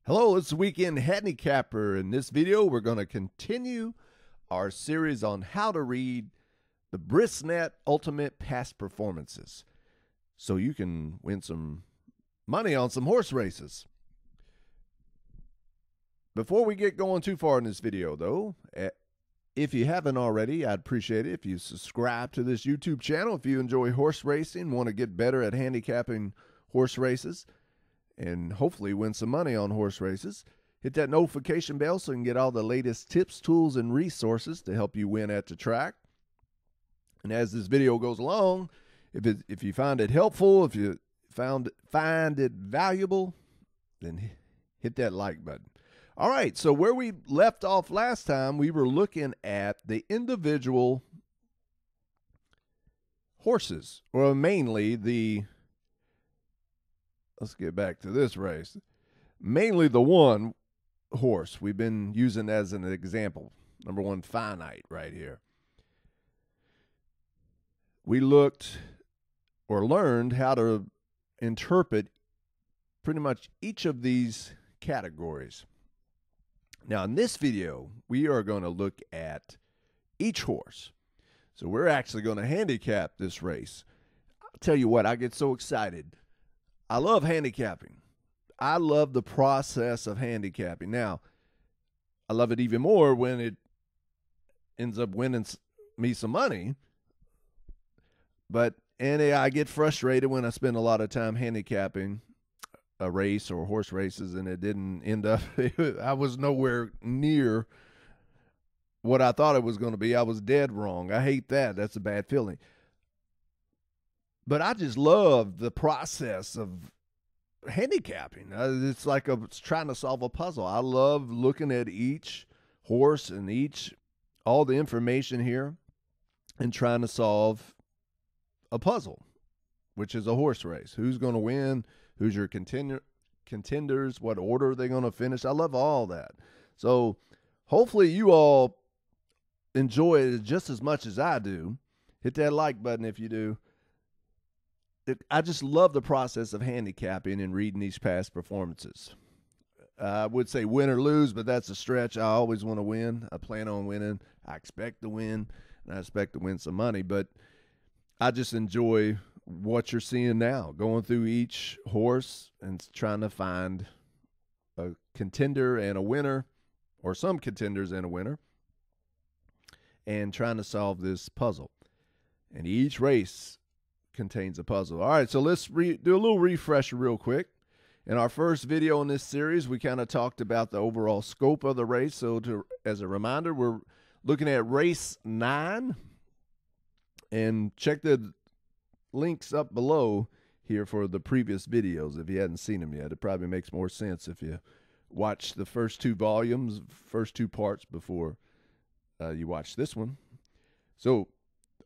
Hello, it's Weekend Handicapper. In this video, we're going to continue our series on how to read the Brisnet Ultimate Past Performances so you can win some money on some horse races. Before we get going too far in this video, though, if you haven't already, I'd appreciate it if you subscribe to this YouTube channel. If you enjoy horse racing, want to get better at handicapping horse races, and hopefully win some money on horse races, hit that notification bell so you can get all the latest tips, tools, and resources to help you win at the track. And as this video goes along, if you find it helpful, if you find it valuable, then hit that like button. All right, so where we left off last time, we were looking at the individual horses, or mainly the let's get back to this race. Mainly the one horse we've been using as an example. Number one, Finite, right here. We looked or learned how to interpret pretty much each of these categories. Now, in this video, we are going to look at each horse. So we're actually going to handicap this race. I'll tell you what, I get so excited. I love handicapping. I love the process of handicapping. Now, I love it even more when it ends up winning me some money. And I get frustrated when I spend a lot of time handicapping a race or horse races and it didn't end up, I was nowhere near what I thought it was going to be. I was dead wrong. I hate that. That's a bad feeling. But I just love the process of handicapping. It's like trying to solve a puzzle. I love looking at each horse and all the information here and trying to solve a puzzle, which is a horse race. Who's going to win? Who's your contenders? What order are they going to finish? I love all that. So hopefully you all enjoy it just as much as I do. Hit that like button if you do. I just love the process of handicapping and reading these past performances. I would say win or lose, but that's a stretch. I always want to win. I plan on winning. I expect to win, and I expect to win some money. But I just enjoy what you're seeing now, going through each horse and trying to find a contender and a winner, or some contenders and a winner, and trying to solve this puzzle. And each race contains a puzzle. All right, so let's do a little refresher real quick. In our first video in this series, we kind of talked about the overall scope of the race. So as a reminder, we're looking at race 9. And check the links up below here for the previous videos if you hadn't seen them yet. It probably makes more sense if you watch the first 2 volumes, first 2 parts before you watch this one. So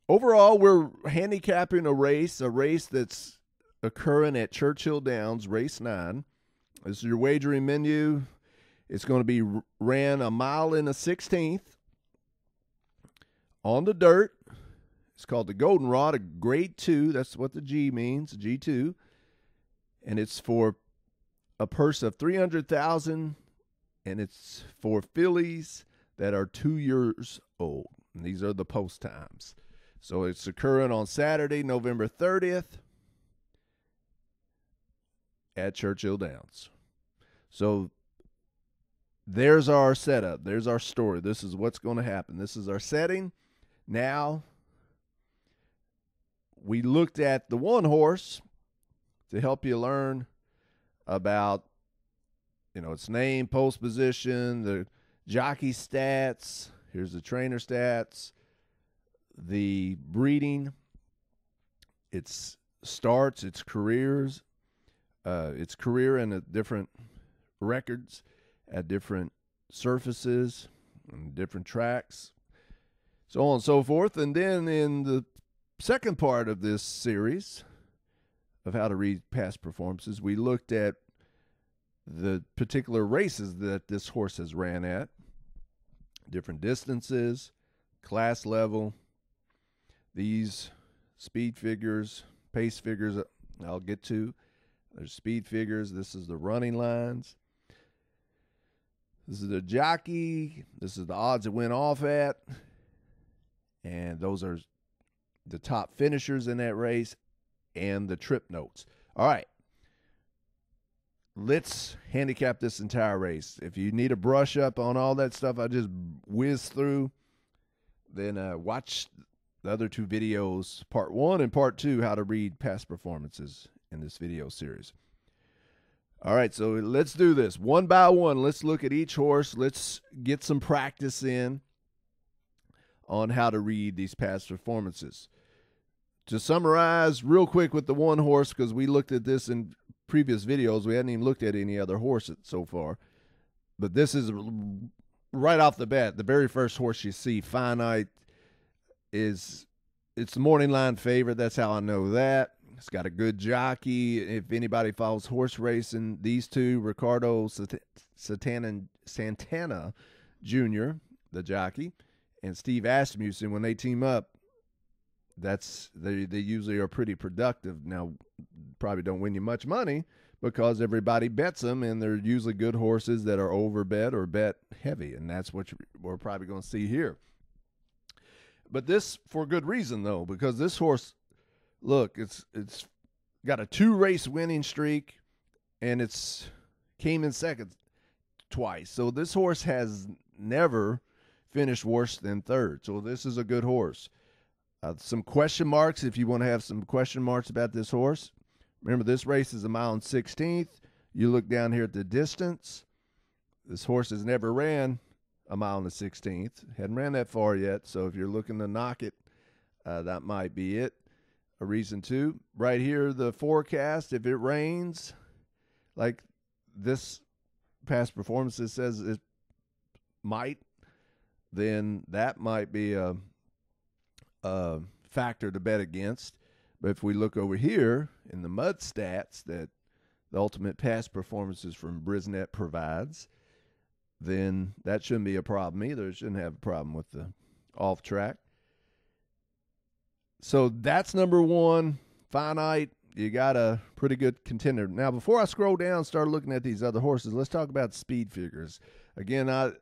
overall, we're handicapping a race that's occurring at Churchill Downs, race 9. This is your wagering menu. It's going to be ran 1 mile and a 1/16 on the dirt. It's called the Goldenrod, a grade 2. That's what the G means, G2. And it's for a purse of $300,000, and it's for fillies that are 2 years old. And these are the post times. So it's occurring on Saturday, November 30th at Churchill Downs. So there's our setup. There's our story. This is what's going to happen. This is our setting. Now, we looked at the one horse to help you learn about, its name, post position, the jockey stats. Here's the trainer stats. The breeding, its starts, its careers, its career and different records at different surfaces and different tracks, so on and so forth. And then in the second part of this series of how to read past performances, we looked at the particular races that this horse has ran at, different distances, class level. These speed figures, pace figures, I'll get to. There's speed figures. This is the running lines. This is the jockey. This is the odds it went off at. And those are the top finishers in that race and the trip notes. All right. Let's handicap this entire race. If you need a brush up on all that stuff I just whizzed through, then watch the other two videos, part 1 and part 2, how to read past performances in this video series. All right, so let's do this one by one. Let's look at each horse. Let's get some practice in on how to read these past performances. To summarize real quick with the one horse, because we looked at this in previous videos, we hadn't even looked at any other horse so far. But this is right off the bat, the very first horse you see, Finite, it's the morning line favorite. That's how I know that. It's got a good jockey. If anybody follows horse racing, these two, Ricardo Santana Jr., the jockey, and Steve Asmussen, when they team up, they usually are pretty productive. Now, probably don't win you much money because everybody bets them, and they're usually good horses that are overbet or bet heavy, and that's what we're probably going to see here. But this for good reason, though, because this horse, look, it's got a 2-race winning streak, and it's came in second twice. So this horse has never finished worse than third. So this is a good horse. Some question marks, if you want to have some question marks about this horse. Remember, this race is 1 mile and 16th. You look down here at the distance. This horse has never ran 1 mile and 16th. Hadn't ran that far yet. So if you're looking to knock it, that might be it. A reason to. Right here, the forecast, if it rains, like this past performances says it might, then that might be a factor to bet against. But if we look over here in the mud stats that the Ultimate Past Performances from Brisnet provides, then that shouldn't be a problem either. It shouldn't have a problem with the off track. So that's number 1, Finite. You got a pretty good contender. Now, before I scroll down and start looking at these other horses, let's talk about speed figures. Again, I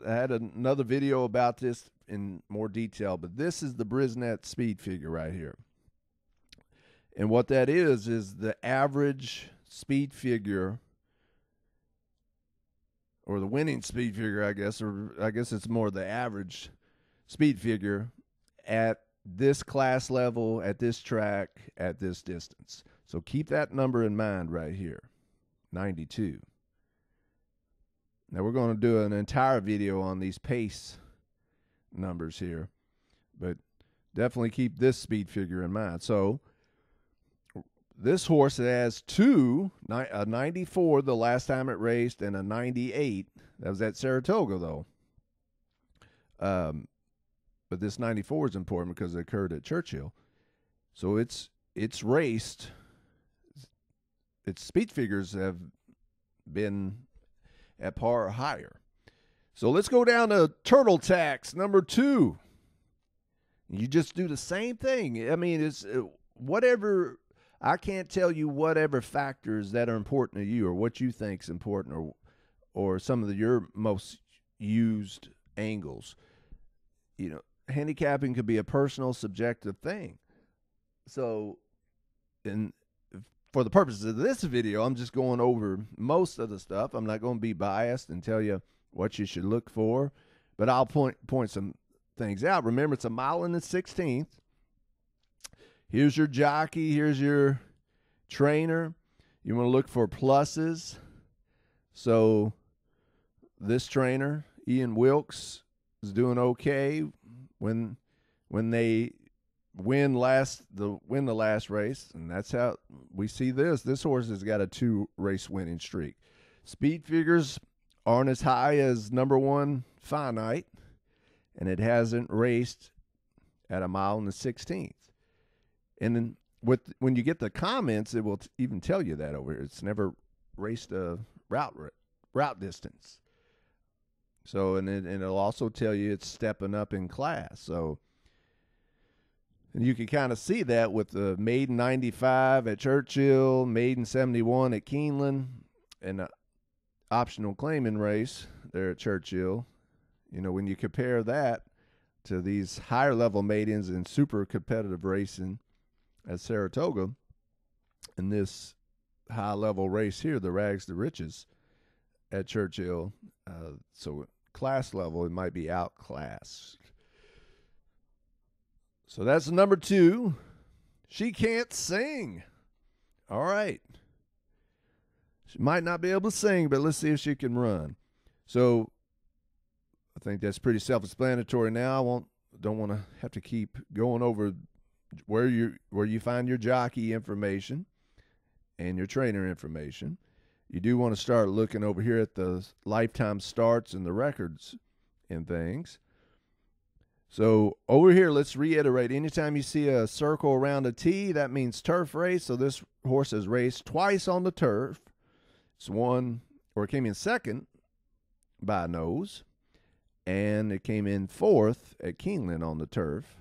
had another video about this in more detail, but this is the Brisnet speed figure right here. And what that is the average speed figure, or the winning speed figure, I guess, or I guess it's more the average speed figure at this class level, at this track, at this distance. So keep that number in mind right here, 92. Now we're going to do an entire video on these pace numbers here, but definitely keep this speed figure in mind. So this horse has a 94 the last time it raced and a 98. That was at Saratoga, though. But this 94 is important because it occurred at Churchill. So it's raced. Its speed figures have been at par or higher. So let's go down to Turtle Tax, number 2. You just do the same thing. I mean, it's whatever. I can't tell you whatever factors that are important to you or what you think is important or some of your most used angles. You know, handicapping could be a personal, subjective thing. So, for the purposes of this video, I'm just going over most of the stuff. I'm not going to be biased and tell you what you should look for, but I'll point some things out. Remember, it's 1 mile and 16th. Here's your jockey. Here's your trainer. You want to look for pluses. So this trainer, Ian Wilkes, is doing okay when they win the last race, and that's how we see this. This horse has got a 2-race winning streak. Speed figures aren't as high as number 1 Finite, and it hasn't raced at 1 mile and 16th. And then when you get the comments, it will even tell you that over here. It's never raced a route distance. So, and it'll also tell you it's stepping up in class. So, and you can kind of see that with the maiden 95 at Churchill, maiden 71 at Keeneland. And optional claiming race there at Churchill, you know, when you compare that to these higher level maidens and super competitive racing at Saratoga, and this high level race here, the Rags to Riches at Churchill, so class level, it might be outclassed. So that's number 2. She can't sing. All right. She might not be able to sing, but let's see if she can run. So I think that's pretty self-explanatory now. Don't want to have to keep going over where you find your jockey information and your trainer information. You do want to start looking over here at the lifetime starts and the records and things. So over here, let's reiterate. Anytime you see a circle around a T, that means turf race. So this horse has raced twice on the turf. It's won, or it came in second by a nose, and it came in 4th at Keeneland on the turf.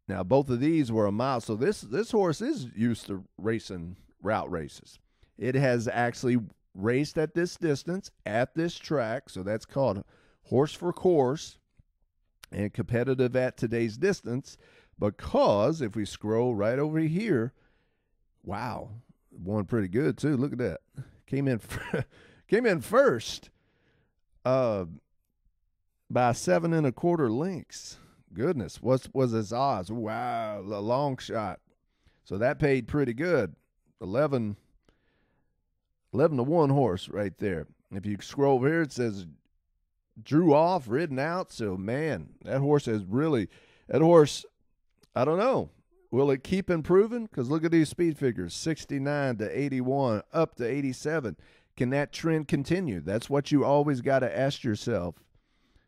Now, both of these were a mile. So this horse is used to racing route races. It has actually raced at this distance at this track. So that's called horse for course and competitive at today's distance, because if we scroll right over here, wow, won pretty good too. Look at that. Came in first by 7 1/4 lengths. Goodness, what was his odds? Wow, a long shot. So that paid pretty good. 11 to 1 horse right there. If you scroll over here, it says drew off, ridden out. So, man, that horse, I don't know. Will it keep improving? Because look at these speed figures, 69 to 81, up to 87. Can that trend continue? That's what you always got to ask yourself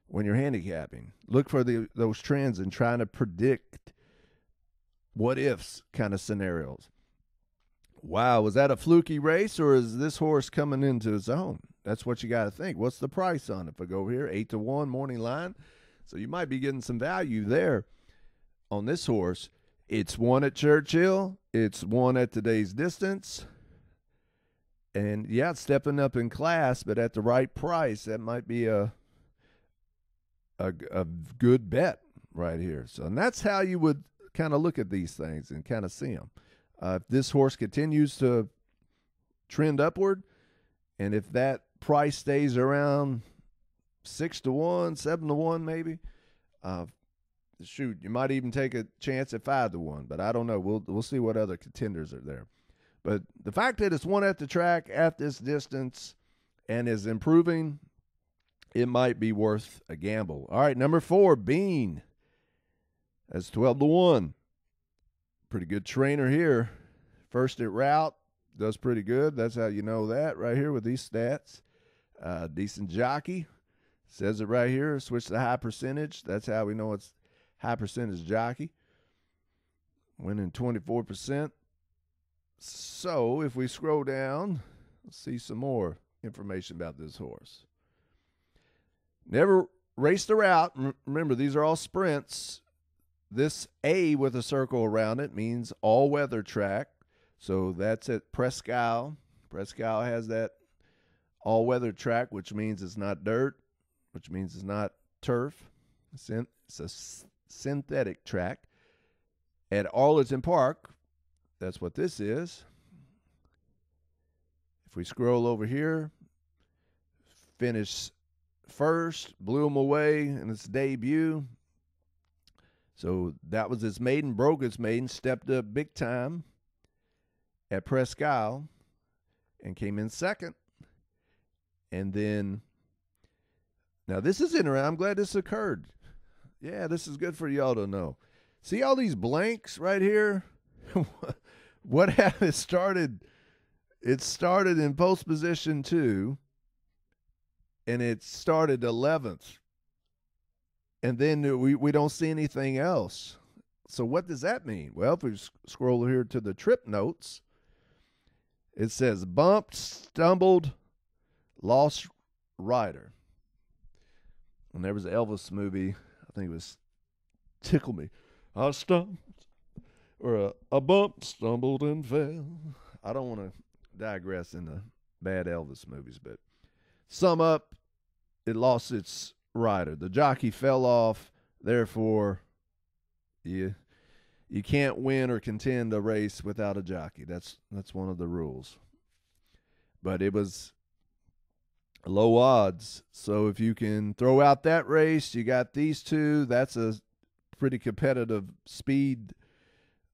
when you're handicapping. Look for those trends and trying to predict what-ifs kind of scenarios. Wow, was that a fluky race, or is this horse coming into its own? That's what you got to think. What's the price on it? If I go over here, 8 to 1 morning line. So you might be getting some value there on this horse. It's won at Churchill. It's won at today's distance. And, yeah, it's stepping up in class, but at the right price, that might be a good bet right here. So, and that's how you would kind of look at these things and kind of see them. If this horse continues to trend upward, and if that price stays around 6 to 1, 7 to 1 maybe, shoot, you might even take a chance at 5 to 1, but I don't know. We'll see what other contenders are there. But the fact that it's won at the track at this distance and is improving, it might be worth a gamble. All right, number 4, Bean. That's 12 to 1. Pretty good trainer here. First at route, does pretty good. That's how you know that right here with these stats. Decent jockey. Says it right here. Switch to high percentage. That's how we know it's high percentage jockey. Winning 24%. So if we scroll down, let's see some more information about this horse. Never raced a route. Remember, these are all sprints. This A with a circle around it means all-weather track. So that's at Presque Isle. Presque Isle has that all-weather track, which means it's not dirt, which means it's not turf. It's a synthetic track. At Arlington Park, that's what this is. If we scroll over here, finished first, blew him away in its debut. So that was its maiden, broke its maiden, stepped up big time at Presque Isle and came in second. And then, now this is interesting. I'm glad this occurred. Yeah, this is good for y'all to know. See all these blanks right here? What happened? It started in post position 2, and it started 11th. And then we don't see anything else. So what does that mean? Well, if we scroll here to the trip notes, it says bumped, stumbled, lost rider. And there was an Elvis movie, I think it was Tickle Me. I stumped, or a bump, stumbled and fell. I don't want to digress in the bad Elvis movies. But sum up, it lost its rider. The jockey fell off. Therefore, you can't win or contend a race without a jockey. That's one of the rules. But it was low odds. So if you can throw out that race, you got these two. That's a pretty competitive speed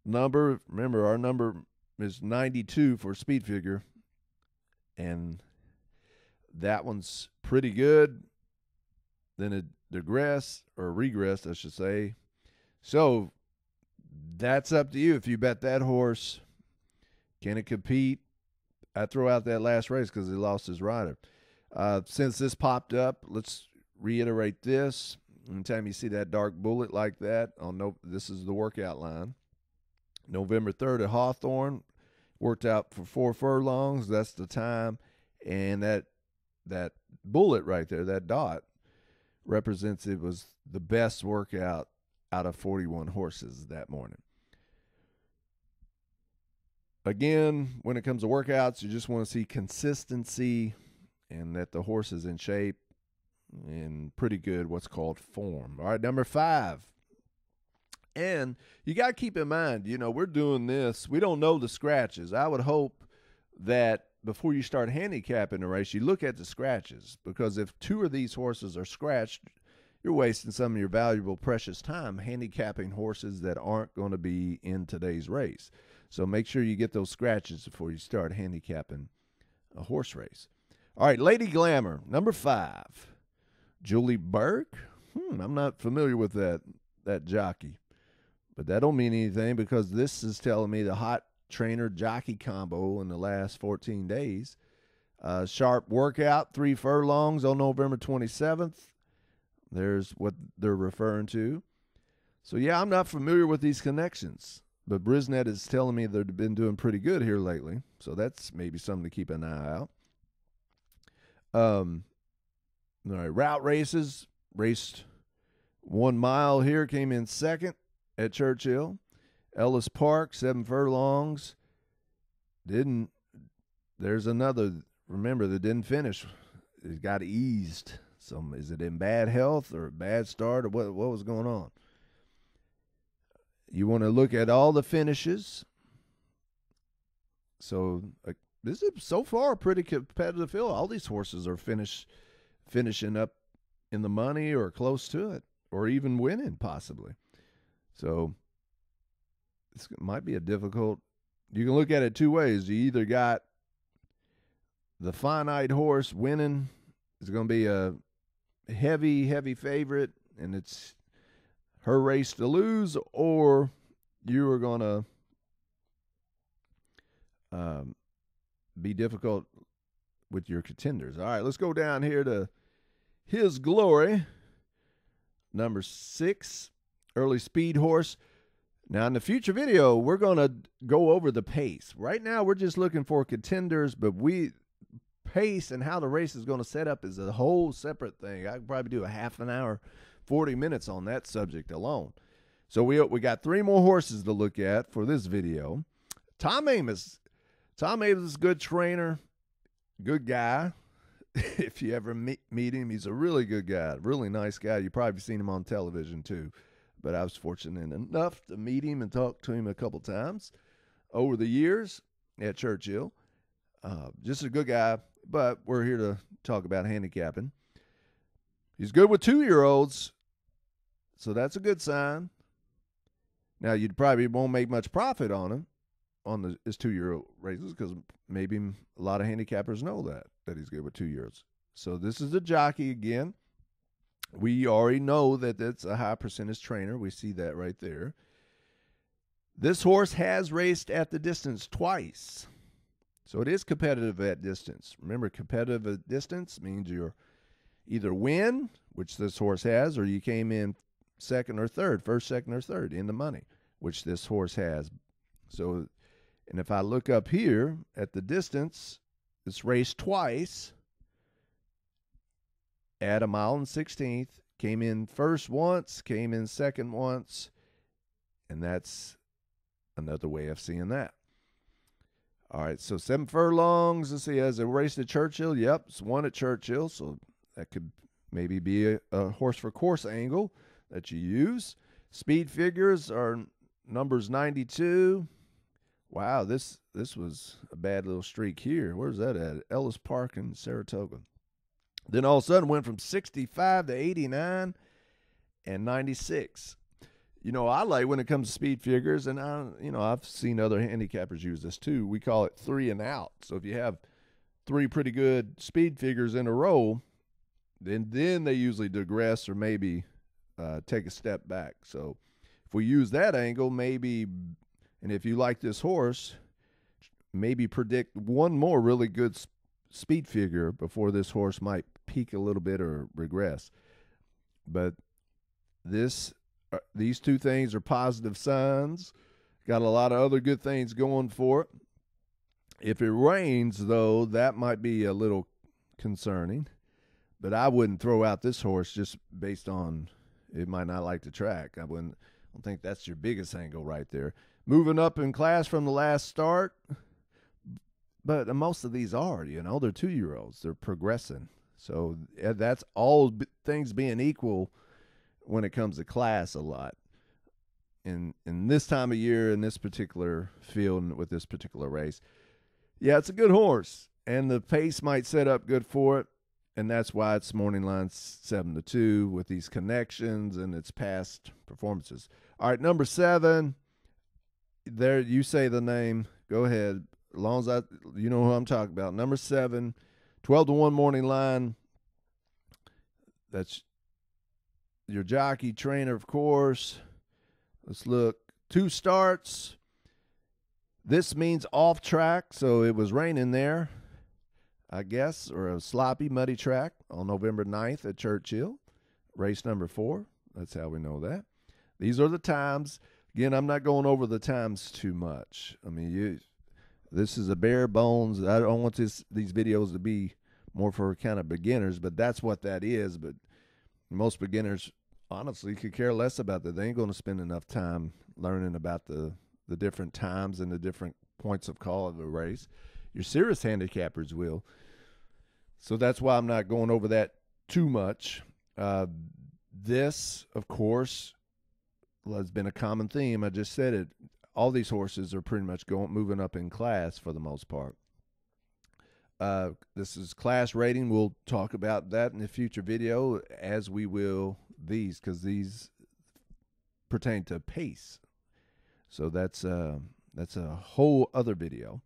number. Remember, our number is 92 for speed figure. And that one's pretty good. Then it regressed, I should say. So that's up to you. If you bet that horse, can it compete? I throw out that last race because he lost his rider. Since this popped up, let's reiterate this. Anytime you see that dark bullet like that, this is the workout line. November 3rd at Hawthorne, worked out for 4 furlongs. That's the time. And that bullet right there, that dot, represents it was the best workout out of 41 horses that morning. Again, when it comes to workouts, you just want to see consistency and that the horse is in shape and pretty good what's called form. All right, number 5. And you got to keep in mind, we're doing this. We don't know the scratches. I would hope that before you start handicapping a race, you look at the scratches, because if 2 of these horses are scratched, you're wasting some of your valuable, precious time handicapping horses that aren't going to be in today's race. So make sure you get those scratches before you start handicapping a horse race. All right, Lady Glamour, number 5. Julie Burke. I'm not familiar with that jockey. But that don't mean anything, because this is telling me the hot trainer jockey combo in the last 14 days. Sharp workout, 3 furlongs on November 27th. There's what they're referring to. So, yeah, I'm not familiar with these connections. But Brisnet is telling me they've been doing pretty good here lately. So that's maybe something to keep an eye out. All right, route races. Raced 1 mile here, came in second at Churchill. Ellis Park, 7 furlongs. There's another, remember, that didn't finish. It got eased. So is it in bad health or a bad start, or what was going on? You want to look at all the finishes. So this is so far a pretty competitive field. All these horses are finishing up in the money or close to it, or even winning possibly. So this might be a difficult. You can look at it 2 ways. You either got the finite horse winning, is going to be a heavy favorite, and it's her race to lose, or you are going to be difficult with your contenders. All right, let's go down here to His Glory, number 6, early speed horse. Now, in the future video, we're going to go over the pace. Right now, we're just looking for contenders, but pace and how the race is going to set up is a whole separate thing. I could probably do a half an hour, 40 minutes on that subject alone. So we got 3 more horses to look at for this video. Tom Amoss is a good trainer, good guy. If you ever meet him, he's a really good guy, really nice guy. You've probably seen him on television too. But I was fortunate enough to meet him and talk to him a couple times over the years at Churchill. Just a good guy, but we're here to talk about handicapping. He's good with 2-year-olds, so that's a good sign. Now, you probably won't make much profit on him, on his 2-year-old races, because maybe a lot of handicappers know that he's good with 2-year-olds. So this is a jockey again. We already know that that's a high percentage trainer. We see that right there. This horse has raced at the distance twice. So it is competitive at distance. Remember, competitive at distance means you're either win, which this horse has, or you came in second or third, first, second, or third in the money, which this horse has. So, and if I look up here at the distance, it's raced twice at 1 mile and 16th, came in first once, came in second once, and that's another way of seeing that. All right, so 7 furlongs. Let's see, has it raced at Churchill? Yep, it's won at Churchill, so that could maybe be a horse for course angle that you use. Speed figures are numbers 92. Wow, this was a bad little streak here. Where's that at? Ellis Park in Saratoga. Then all of a sudden went from 65 to 89 and 96. You know, I like when it comes to speed figures, and I've seen other handicappers use this too. We call it 3 and out. So if you have 3 pretty good speed figures in a row, then they usually digress or maybe take a step back. So if we use that angle, maybe, and if you like this horse, maybe predict one more really good speed figure before this horse might peak a little bit or regress. But these two things are positive signs. Got a lot of other good things going for it. If it rains, though, that might be a little concerning. But I wouldn't throw out this horse just based on it might not like the track. I don't think that's your biggest angle right there. Moving up in class from the last start. But most of these are, they're 2-year-olds. They're progressing. So that's all things being equal when it comes to class a lot. In this time of year, in this particular field, with this particular race. Yeah, it's a good horse, and the pace might set up good for it, and that's why it's morning line 7-2 with these connections and its past performances. All right, number 7. There, you say the name. Go ahead. As long as you know who I'm talking about. Number 7, 12-1 morning line. That's your jockey trainer, of course. Let's look. 2 starts. This means off track, so it was raining there, I guess, or a sloppy, muddy track on November 9th at Churchill. Race number 4. That's how we know that. These are the times. Again, I'm not going over the times too much. I mean, this is a bare bones. I don't want these videos to be more for kind of beginners, but that's what that is. But most beginners, honestly, could care less about that. They ain't going to spend enough time learning about the different times and the different points of call of a race. Your serious handicappers will. So that's why I'm not going over that too much. This, of course, has been a common theme. I just said it. All these horses are pretty much moving up in class for the most part. This is class rating. We'll talk about that in a future video, as we will these, because these pertain to pace. So that's a whole other video.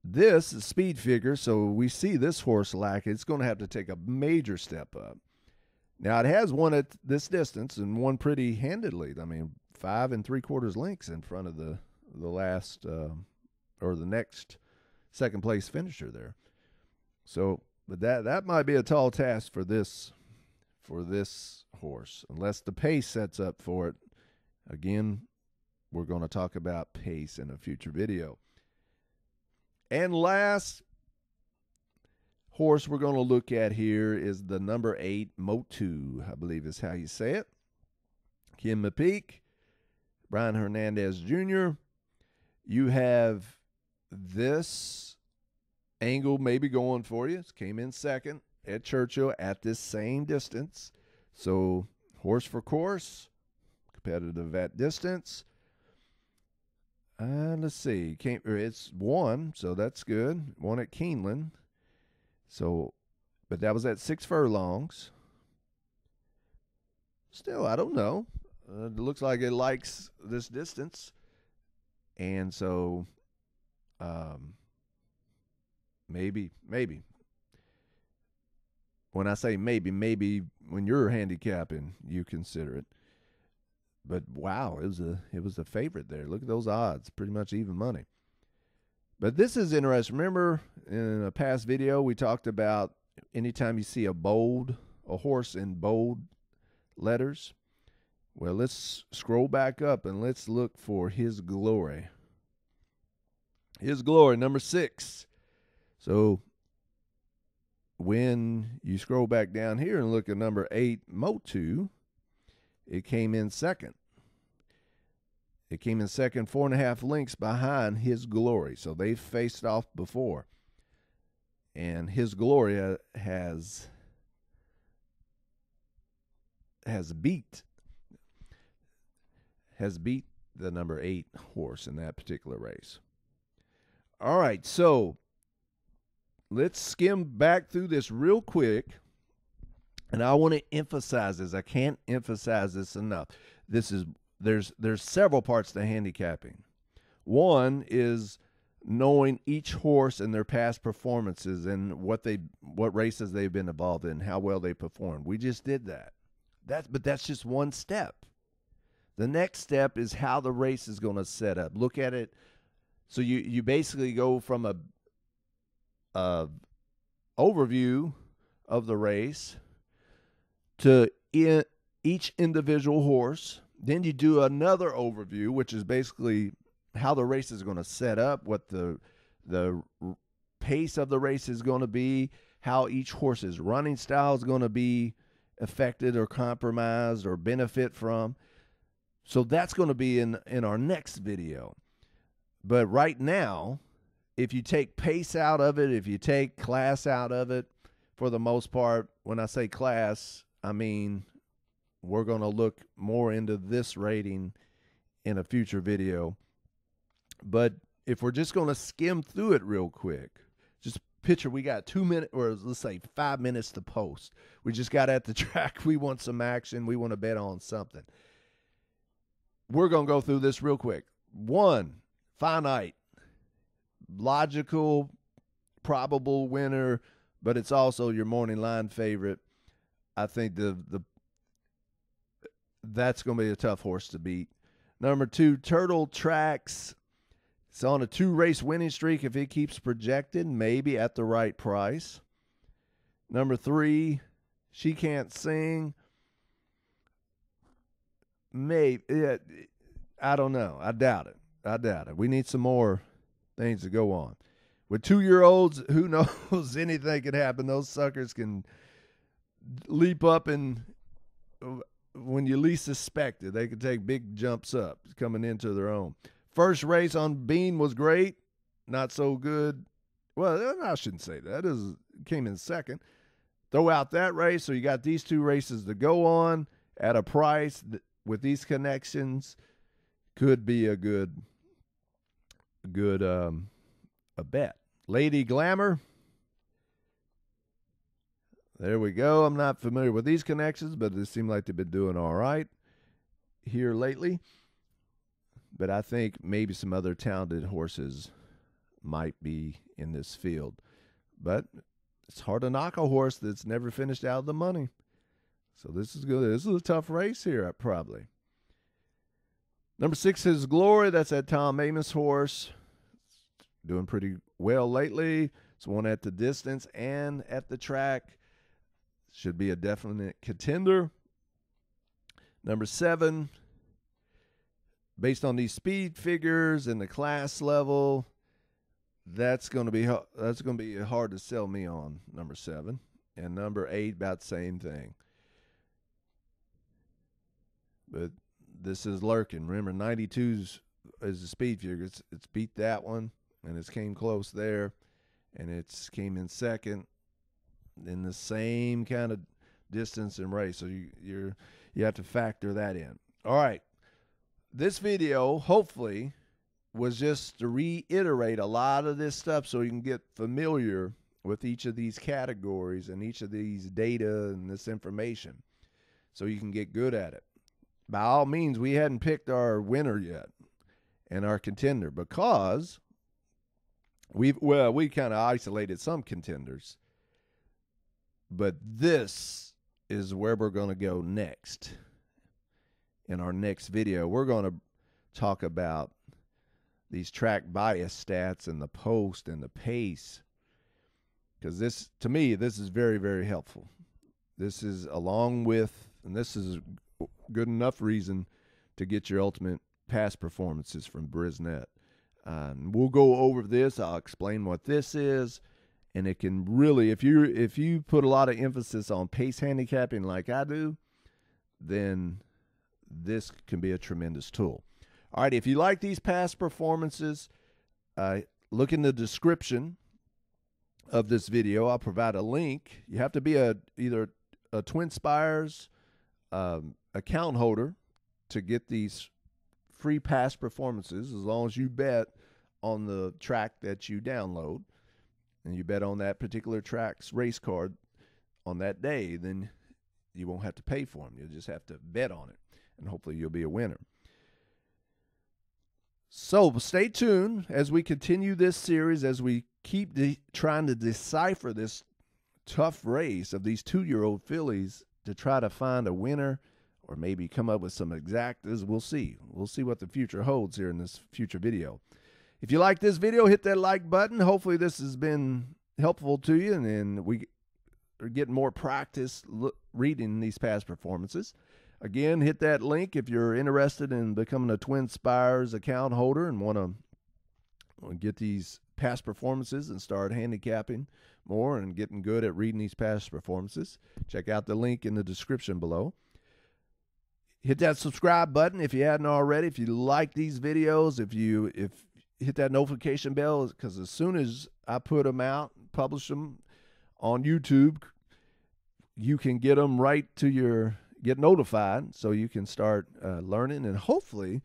This is speed figure, so we see this horse lack. It's going to have to take a major step up. Now, it has won at this distance and won pretty handedly. I mean, 5 3/4 lengths in front of the last or the next second place finisher there. So, but that might be a tall task for this horse, unless the pace sets up for it. Again, we're going to talk about pace in a future video. And last horse we're going to look at here is the number 8, Motu, I believe is how you say it. Kim McPeak, Brian Hernandez Jr. You have this angle maybe going for you. It came in second at Churchill at this same distance. So horse for course, competitive at distance. Let's see. It's won, so that's good. Won at Keeneland. So, but that was at 6 furlongs. Still, I don't know. It looks like it likes this distance. And so, maybe. When I say maybe when you're handicapping, you consider it. But wow, it was a favorite there. Look at those odds, pretty much even money. But this is interesting. Remember in a past video we talked about anytime you see a horse in bold letters. Well, let's scroll back up and let's look for His Glory. His Glory, number 6. So when you scroll back down here and look at number 8, Motu, it came in second. It came in second, 4.5 lengths behind His Glory. So they've faced off before. And His Glory has beat the number 8 horse in that particular race. All right, so let's skim back through this real quick. And I want to emphasize this. I can't emphasize this enough. There's several parts to handicapping. One is knowing each horse and their past performances and what races they've been involved in, how well they performed. We just did that. But that's just one step. The next step is how the race is going to set up. Look at it. So you basically go from a overview of the race to each individual horse. Then you do another overview, which is basically how the race is going to set up, what the pace of the race is going to be, how each horse's running style is going to be affected or compromised or benefit from. So that's going to be in our next video. But right now, if you take pace out of it, if you take class out of it, for the most part, when I say class, I mean we're going to look more into this rating in a future video. But if we're just going to skim through it real quick, just picture we got 2 minutes, or let's say 5 minutes to post. We just got at the track. We want some action. We want to bet on something. We're going to go through this real quick. 1, finite, logical, probable winner, but it's also your morning line favorite. I think that's going to be a tough horse to beat. Number 2, Turtle Tracks. It's on a 2-race winning streak. If it keeps projected, maybe at the right price. Number 3, She Can't Sing. Maybe. I don't know. I doubt it. We need some more things to go on. With 2-year-olds, who knows? Anything can happen. Those suckers can leap up, and when you least suspect it, they can take big jumps up coming into their own. First race on Bean was great. Not so good. Well, I shouldn't say that. It came in second. Throw out that race, so you got these 2 races to go on at a price that, with these connections, could be a good a bet. Lady Glamour. There we go. I'm not familiar with these connections, but it seemed like they've been doing all right here lately. But I think maybe some other talented horses might be in this field. But it's hard to knock a horse that's never finished out of the money. So this is good. This is a tough race here, probably. Number 6 is Glory. That's that Tom Amos horse. Doing pretty well lately. It's one at the distance and at the track. Should be a definite contender. Number 7, based on these speed figures and the class level, that's going to be hard to sell me on. Number 7 and number 8, about the same thing. But this is lurking. Remember, 92 is the speed figure. It's beat that one, and it's came close there, and it's came in second in the same kind of distance and race. So you have to factor that in. All right. This video, hopefully, was just to reiterate a lot of this stuff so you can get familiar with each of these categories and each of these data and this information so you can get good at it. By all means, we hadn't picked our winner yet and our contender because we kind of isolated some contenders. But this is where we're going to go next. In our next video, we're going to talk about these track bias stats and the post and the pace. Because this, to me, this is very, very helpful. This is along with, and this is good enough reason to get your ultimate past performances from Brisnet. We'll go over this. I'll explain what this is. And it can really, if you put a lot of emphasis on pace handicapping like I do, then this can be a tremendous tool. All right, if you like these past performances, look in the description of this video. I'll provide a link. You have to be either a Twinspires account holder to get these free past performances, as long as you bet on the track that you download and you bet on that particular track's race card on that day, then you won't have to pay for them. You'll just have to bet on it, and hopefully you'll be a winner. So stay tuned as we continue this series, as we keep trying to decipher this tough race of these 2-year-old fillies to try to find a winner, or maybe come up with some exactas. We'll see. We'll see what the future holds here in this future video. If you like this video, hit that like button. Hopefully this has been helpful to you, and we are getting more practice reading these past performances. Again, hit that link if you're interested in becoming a Twinspires account holder and want to get these past performances and start handicapping more and getting good at reading these past performances. Check out the link in the description below. Hit that subscribe button if you hadn't already. If you like these videos, if hit that notification bell, because as soon as I put them out, publish them on YouTube, you can get them right to get notified, so you can start learning and hopefully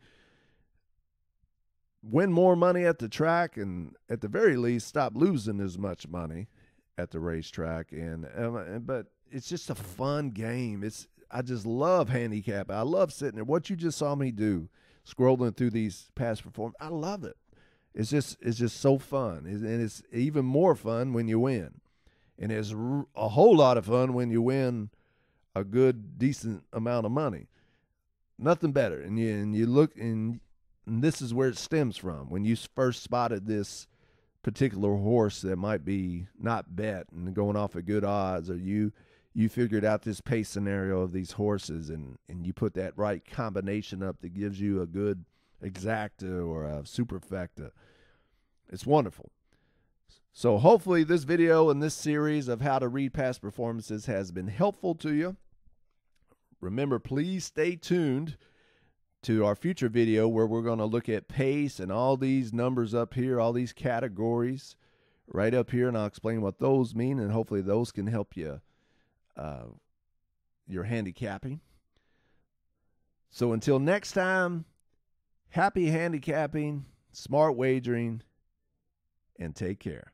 win more money at the track, and at the very least stop losing as much money at the racetrack. But it's just a fun game. I just love handicap. I love sitting there. What you just saw me do, scrolling through these past performances, I love it. It's just so fun, and it's even more fun when you win. And it's a whole lot of fun when you win a good, decent amount of money. Nothing better. And you look, and this is where it stems from. When you first spotted this particular horse that might be not bet and going off of good odds, or you figured out this pace scenario of these horses, and you put that right combination up that gives you a good exacta or a superfecta. It's wonderful. So hopefully this video and this series of how to read past performances has been helpful to you. Remember, please stay tuned to our future video where we're going to look at pace and all these numbers up here, all these categories right up here, and I'll explain what those mean, and hopefully those can help you your handicapping. So until next time, happy handicapping, smart wagering, and take care.